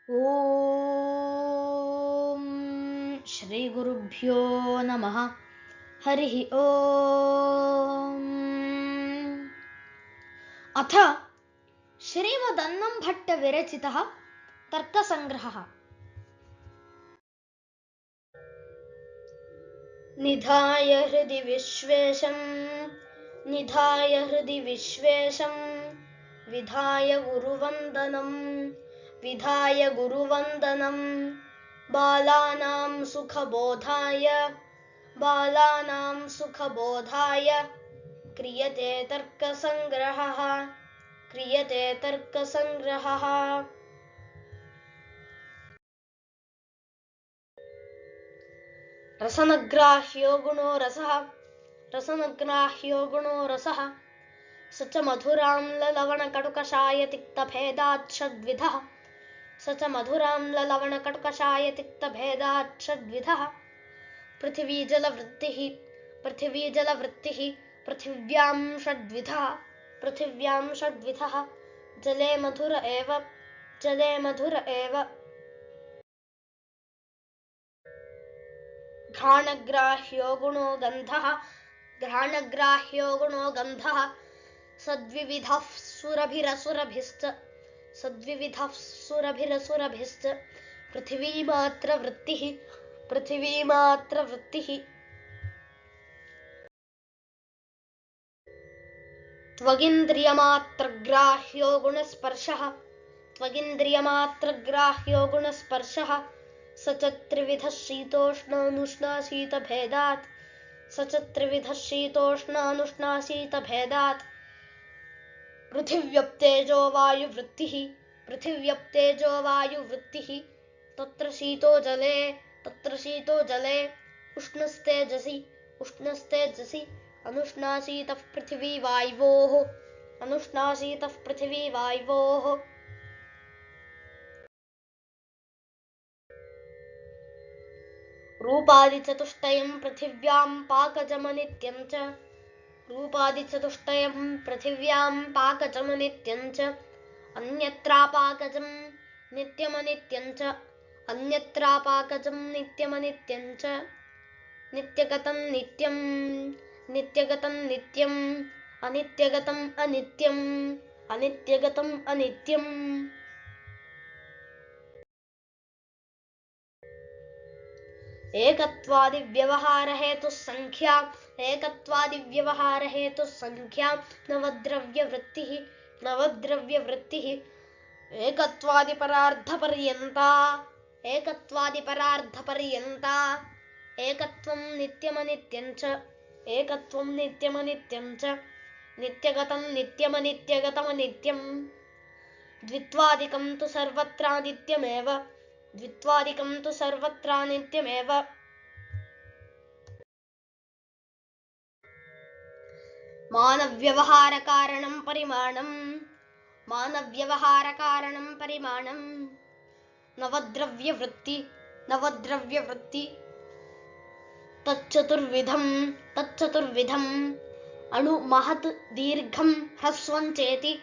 ఓం శ్రీ గురుభ్యో నమః. హరి ఓం. అథ శ్రీమదన్నం భట్ట విరచితః తర్కసంగ్రహः. నిధాయ హృది విశ్వేశం విధాయ గురువందనం బాలానాం సుఖబోధాయ క్రియతే తర్కసంగ్రహः. రసనగ్రాహ్యో గుణో రసః స చ మధురామ్లలవణకటుకషాయతిక్తభేదాత్ షడ్విధః. పృథివీజలవృత్తిః పృథివ్యాం షడ్విధః. జలే మధుర ఏవ. ఘ్రాణగ్రాహ్యో గుణో గంధః సద్వివిధః సురభిరసురభిశ్చ. పృథివీమాత్రవృత్తిః. త్వగింద్రియమాత్రగ్రాహ్యో గుణస్పర్శః స చ త్రివిధః శీతోష్ణానుష్ణాశీతభేదాత్. పృథివ్యప్తేజో వాయువృత్తిః. తత్ర శీతో జలే ఉష్ణస్తేజసి అనుష్ణాశీతః పృథివీ వాయోః. రూపాదిచతుష్టయం పృథివ్యాం పాకజమనిత్యం చ అన్యత్రాపాకజం నిత్యమనిత్యం చ. నిత్యగతం నిత్యం అనిత్యగతం అనిత్యం. ఏకత్వాది వ్యవహారహేతుః సంఖ్యా నవద్రవ్యవృత్తిః. ఏకత్వాది పరార్థపర్యంతా. ఏకత్వం నిత్యమనిత్యం చ. నిత్యగతం నిత్యమనిత్యం. ద్విత్వాదికం తు సర్వత్రా నిత్యమేవ. మానవ్యవహారకారణం పరిమాణం. నవద్రవ్యవృత్తి తచ్చతుర్విధం. అణు మహత్ దీర్ఘం హ్రస్వం చేతి.